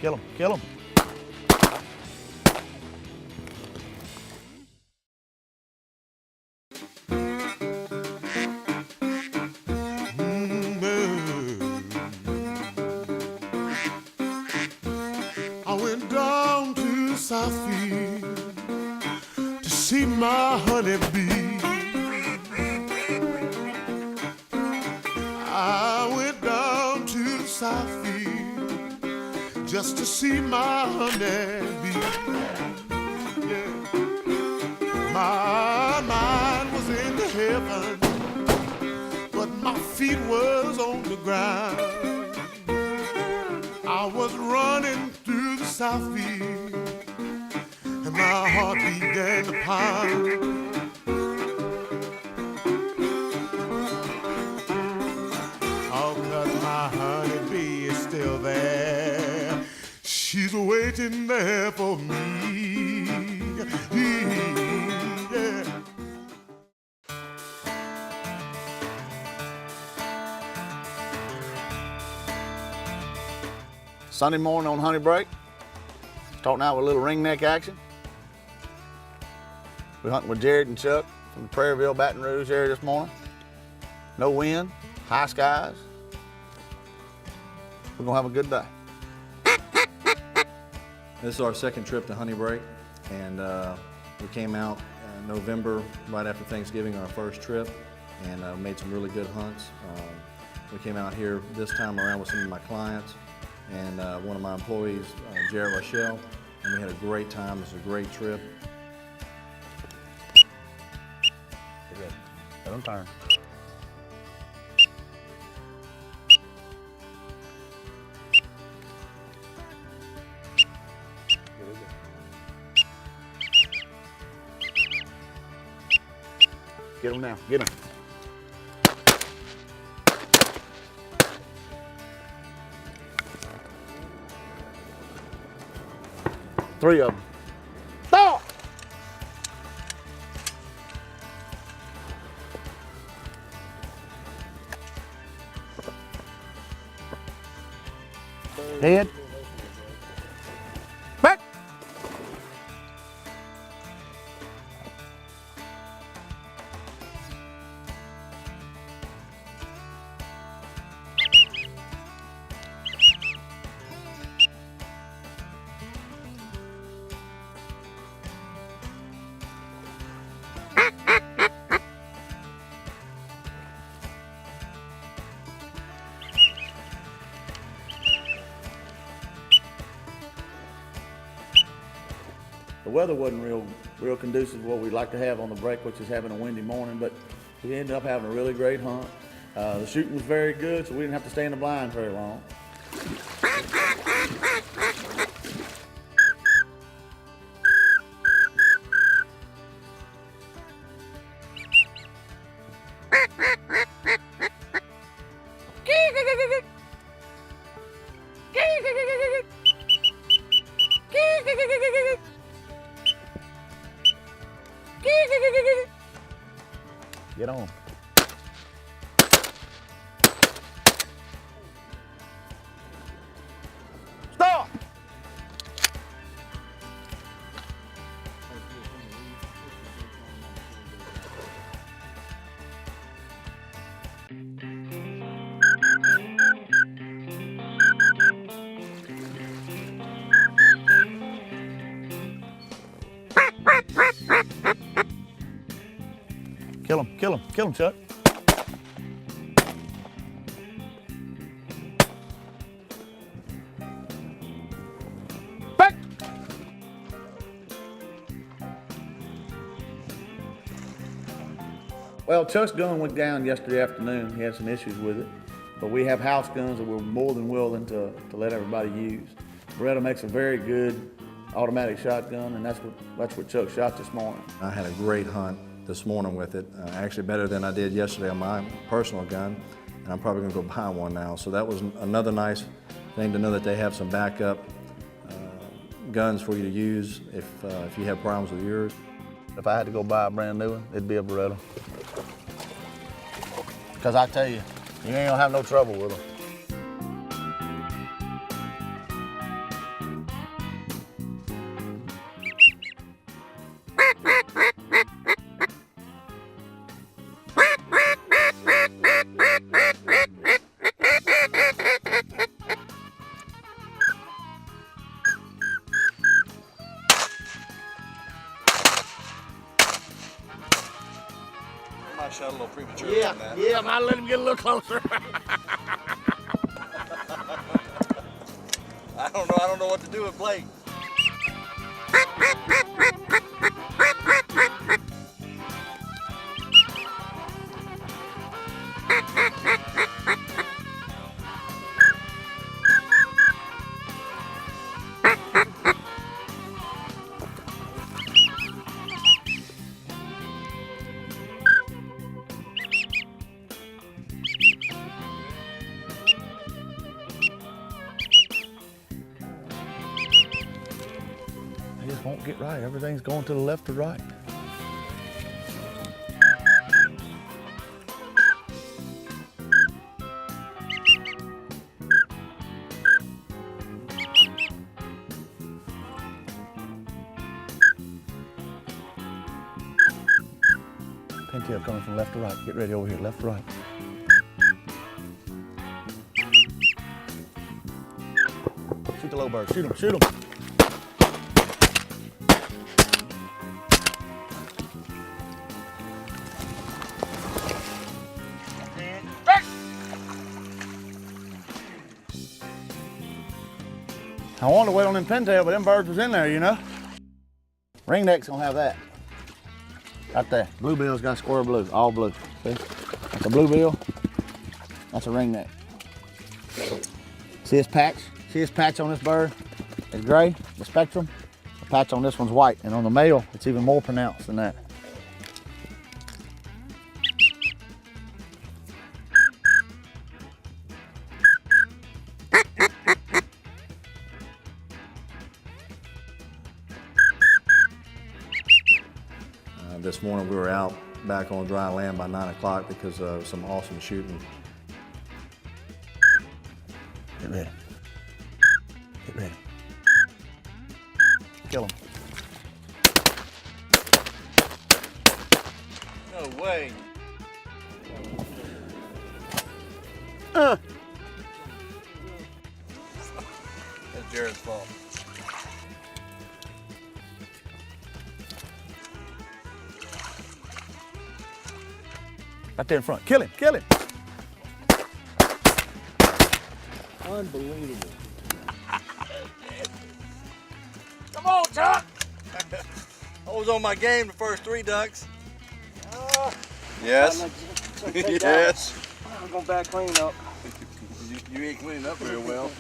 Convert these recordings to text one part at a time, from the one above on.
Kill him, kill him. I went down to the Southfield to see my honeybee. I went down to the Southfield just to see my honeybee. Yeah. My mind was in the heaven, but my feet was on the ground. I was running through the Southfield, and my heart began to pound. Oh, 'cause my honeybee is still there. She's waiting there for me. Yeah. Sunday morning on Honey Break. Starting out with a little ringneck action. We're hunting with Jared and Chuck from the Prairieville, Baton Rouge area this morning. No wind, high skies. We're gonna have a good day. This is our second trip to Honey Break, and we came out in November, right after Thanksgiving, on our first trip, and made some really good hunts. We came out here this time around with some of my clients and one of my employees, Jared Rachal, and we had a great time. It was a great trip. Let them turn. Get him now, get him. Three of them. Stop! Head. Back. The weather wasn't real conducive to what we'd like to have on the break, which is having a windy morning, but we ended up having a really great hunt. The shooting was very good, so we didn't have to stay in the blind very long. Get on. Stop! Kill him, Chuck. Back! Well, Chuck's gun went down yesterday afternoon. He had some issues with it, but we have house guns that we're more than willing to let everybody use. Beretta makes a very good automatic shotgun, and that's what Chuck shot this morning. I had a great hunt this morning with it, actually better than I did yesterday on my personal gun, and I'm probably gonna go buy one now. So that was another nice thing to know that they have some backup guns for you to use if you have problems with yours. If I had to go buy a brand new one, it'd be a Beretta. Because I tell you, you ain't gonna have no trouble with them. might shot a little prematurely on that. Yeah, I might let him get a little closer. I don't know what to do with Blake. They just won't get right. Everything's going to the left or right. Pintail coming from left to right. Get ready over here, left to right. Shoot the low bird. Shoot him, shoot him. I wanted to wait on them pintail, but them birds was in there, you know. Ringneck's gonna have that. Right there. Bluebill's got square blue, all blue. See? That's a bluebill. That's a ringneck. See his patch? See his patch on this bird? It's gray, the spectrum. The patch on this one's white, and on the male, it's even more pronounced than that. This morning we were out back on dry land by 9 o'clock because of some awesome shooting. Get ready. Get ready. Kill him. No way. Uh. That's Jared's fault. Right there in front. Kill him, kill him. Unbelievable. Come on, Chuck! I was on my game the first 3 ducks. Yes. Yes. I'm going back clean up. You ain't cleaning up very well.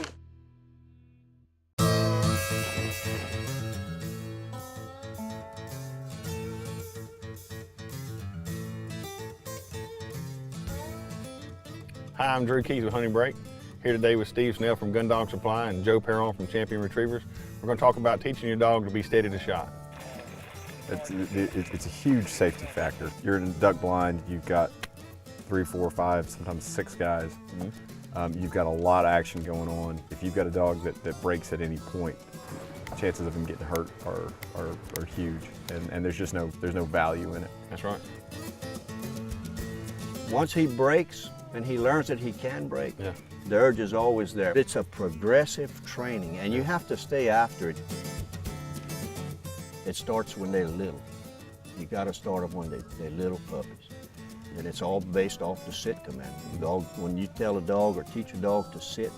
Hi, I'm Drew Keys with Honey Break. Here today with Steve Snell from Gun Dog Supply and Joe Perron from Champion Retrievers. We're going to talk about teaching your dog to be steady to shot. It's a huge safety factor. You're in a duck blind, you've got 3, 4, 5, sometimes 6 guys. You've got a lot of action going on. If you've got a dog that breaks at any point, chances of him getting hurt are huge, and there's just no value in it. That's right. Once he breaks and he learns that he can break, Yeah. the urge is always there. It's a progressive training, and you have to stay after it. It starts when they're little. You got to start them when they're little puppies. And it's all based off the sit command. Dog, when you tell a dog or teach a dog to sit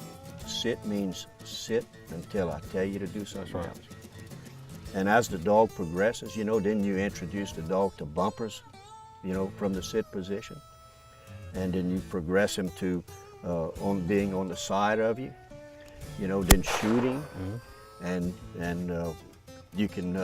means sit until I tell you to do something else. And as the dog progresses, then you introduce the dog to bumpers, from the sit position. And then you progress him to on being on the side of you, then shooting. And you can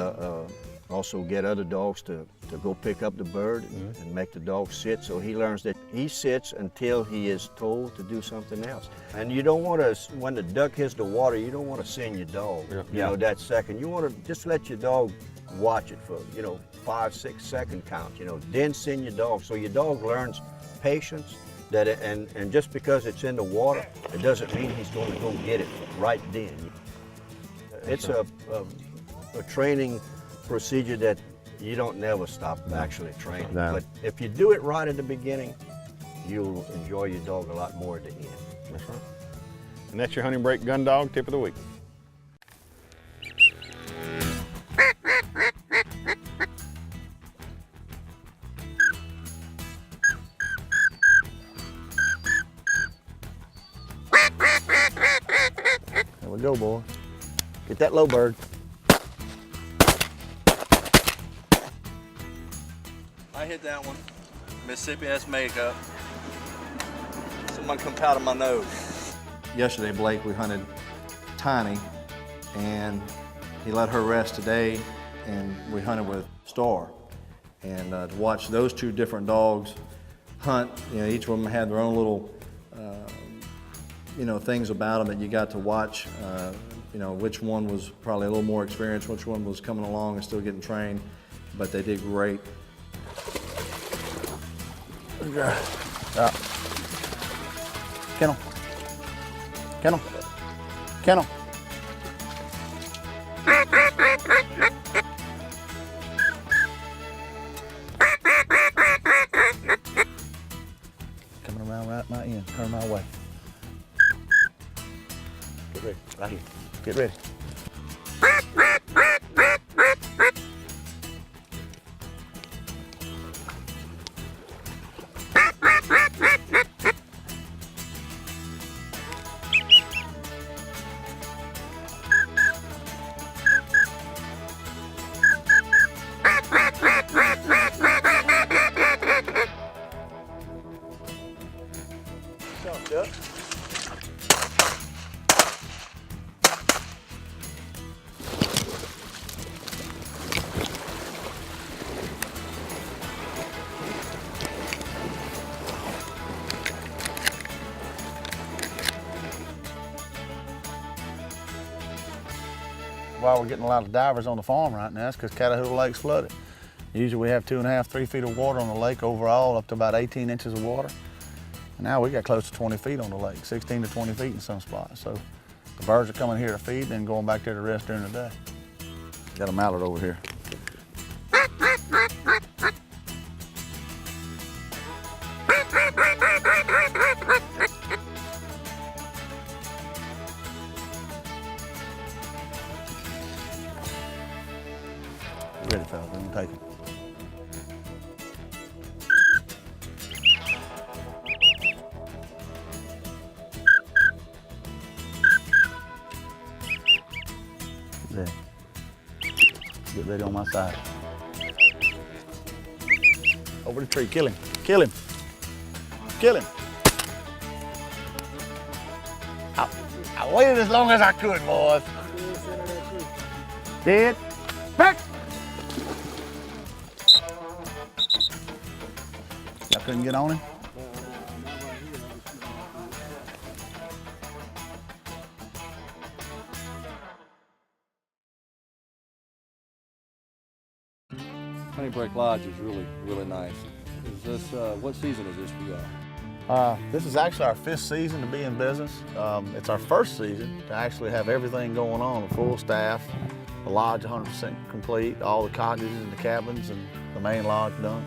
also get other dogs to go pick up the bird and make the dog sit, so he learns that he sits until he is told to do something else. And you don't want to, when the duck hits the water, you don't want to send your dog, that second. You want to just let your dog watch it for, 5, 6 second count, then send your dog. So your dog learns patience, and just because it's in the water, it doesn't mean he's going to go get it right then. It's a training procedure that you don't never stop actually training. No. But if you do it right at the beginning, you'll enjoy your dog a lot more at the end. That's right. And that's your Honey Break Gun Dog Tip of the Week. we go, boy. Get that low bird. I hit that one. Mississippi has makeup. Someone come out of my nose. Yesterday, Blake, we hunted Tiny, and he let her rest today, and we hunted with Star. And to watch those two different dogs hunt, you know, each of them had their own little, you know, things about them that you got to watch. You know, which one was probably a little more experienced, which one was coming along and still getting trained, but they did great. Yeah. Kennel. Kennel. Kennel. Coming around right my end. Turn my way. Get ready. Right here. Get ready. Chuck. Why we're getting a lot of divers on the farm right now is because Catahoula Lake's flooded. Usually we have 2.5, 3 feet of water on the lake overall, up to about 18 inches of water. And now we got close to 20 feet on the lake, 16 to 20 feet in some spots. So the birds are coming here to feed and then going back there to rest during the day. Got a mallard over here. Ready, fellas, we're gonna take him. There. Get ready on my side. Over the tree, kill him, kill him, kill him. I waited as long as I could, boys. Dead. Back. Y'all couldn't get on him? Honeybreak Lodge is really nice. Is this, what season is this for y'all? This is actually our 5th season to be in business. It's our 1st season to actually have everything going on, a full staff, the lodge 100% complete, all the cottages and the cabins and the main lodge done.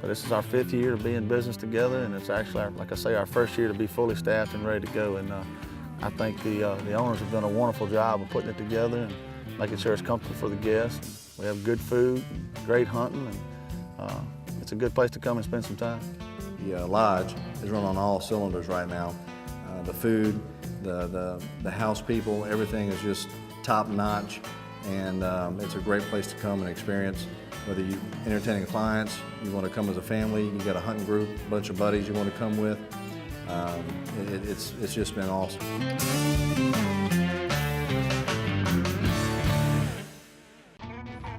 But this is our 5th year to be in business together, and it's actually, like I say, our 1st year to be fully staffed and ready to go. And I think the owners have done a wonderful job of putting it together and making sure it's comfortable for the guests. We have good food, great hunting, and it's a good place to come and spend some time. The lodge is running on all cylinders right now. The food, the house people, everything is just top notch, and it's a great place to come and experience. Whether you entertaining clients, you want to come as a family, you got a hunting group, a bunch of buddies you want to come with. It's just been awesome.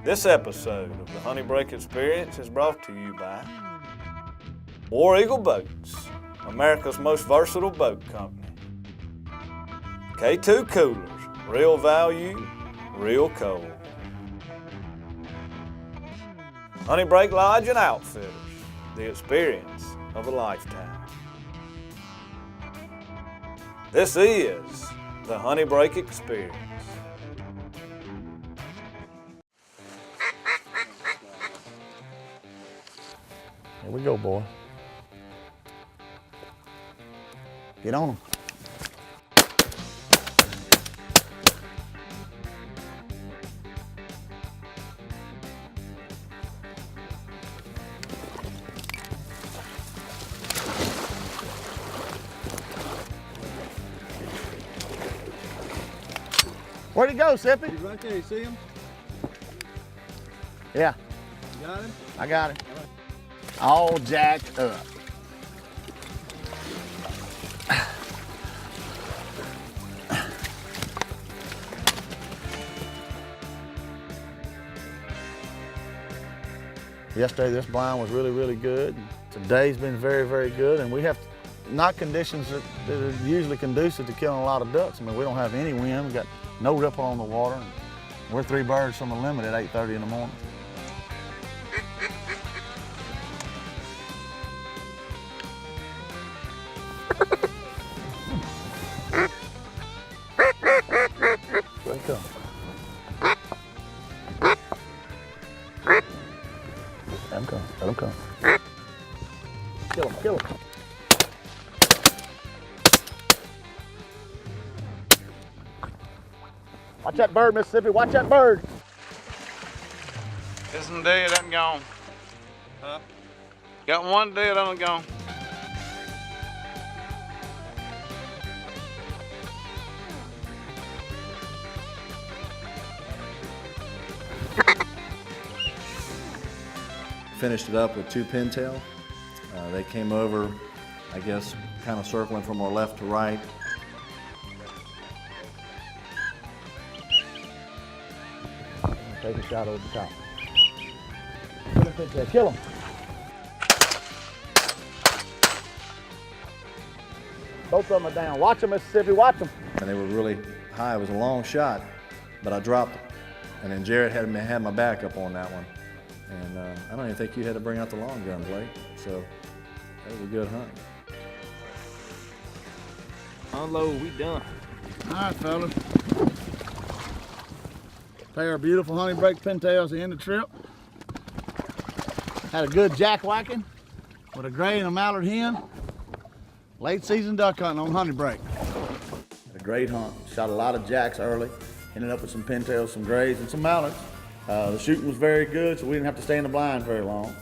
This episode of the Honey Break Experience is brought to you by War Eagle Boats, America's most versatile boat company. K2 Coolers, real value, real cold. Honey Break Lodge and Outfitters, the experience of a lifetime. This is the Honey Break Experience. Here we go, boy. Get on them. Where'd he go, Sippy? He's right there, you see him? Yeah, You got him? I got him. All jacked up. Yesterday, this blind was really, really good. Today's been very, very good, and we have not conditions that are usually conducive to killing a lot of ducks. I mean, we don't have any wind. We got no ripple on the water. And we're 3 birds from the limit at 8:30 in the morning. There he comes. Let him come. Let him come. Kill him. Kill him. Watch that bird, Mississippi. Watch that bird. Isn't dead, I'm gone. Huh? Got one dead, I'm gone. Finished it up with 2 pintail. They came over, I guess, kind of circling from our left to right. Take a shot over the top. Kill him, pintail. Kill him. Both of them are down. Watch them, Mississippi. Watch them. And they were really high. It was a long shot, but I dropped it. And then Jared had my back up on that one. And I don't even think you had to bring out the long gun, Blake. So that was a good hunt. Unload, we done. All right, fellas. Pair of beautiful honey break pintails at the end of the trip. Had a good jack whacking with a gray and a mallard hen. Late season duck hunting on honey break. A great hunt. Shot a lot of jacks early. Ended up with some pintails, some grays, and some mallards. The shooting was very good, so we didn't have to stay in the blind very long.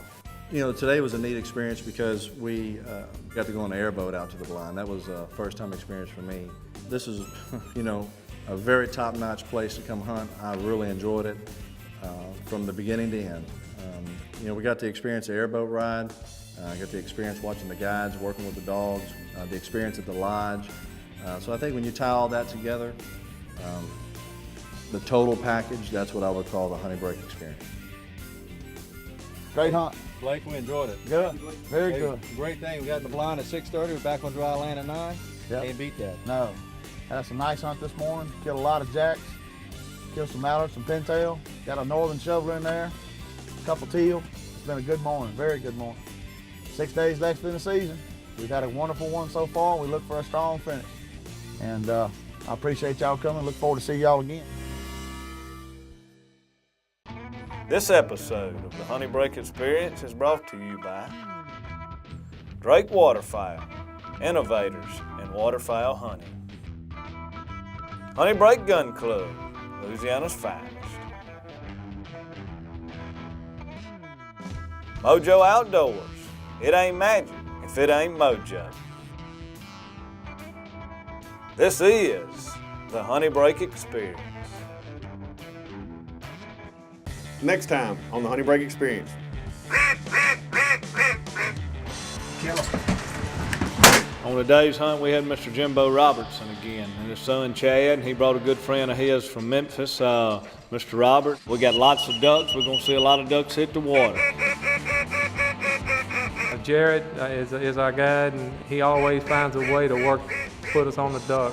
You know, today was a neat experience because we got to go on an airboat out to the blind. That was a first-time experience for me. This is, you know, a very top-notch place to come hunt. I really enjoyed it from the beginning to end. You know, we got to experience the airboat ride. Got the experience watching the guides, working with the dogs, the experience at the lodge. So I think when you tie all that together, the total package, that's what I would call the honey break experience. Great hunt. Blake, we enjoyed it. Good. Very good. Great thing. We got in the blind at 6:30. We're back on dry land at 9. Yep. Can't beat that. No. Had some nice hunt this morning. Killed a lot of jacks. Killed some mallards, some pintail. Got a northern shoveler in there. A couple teal. It's been a good morning. Very good morning. 6 days left in the season. We've had a wonderful one so far. We look for a strong finish. And I appreciate y'all coming. Look forward to see y'all again. This episode of the Honey Break Experience is brought to you by Drake Waterfowl, innovators in waterfowl hunting. Honey Break Gun Club, Louisiana's finest. Mojo Outdoors, it ain't magic if it ain't mojo. This is the Honey Break Experience. Next time on the Honey Break Experience. On today's hunt, we had Mr. Jimbo Robertson again and his son Chad. He brought a good friend of his from Memphis, Mr. Robert. We got lots of ducks. We're gonna see a lot of ducks hit the water. Jared is our guide, and he always finds a way to put us on the duck.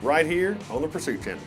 Right here on the Pursuit Channel.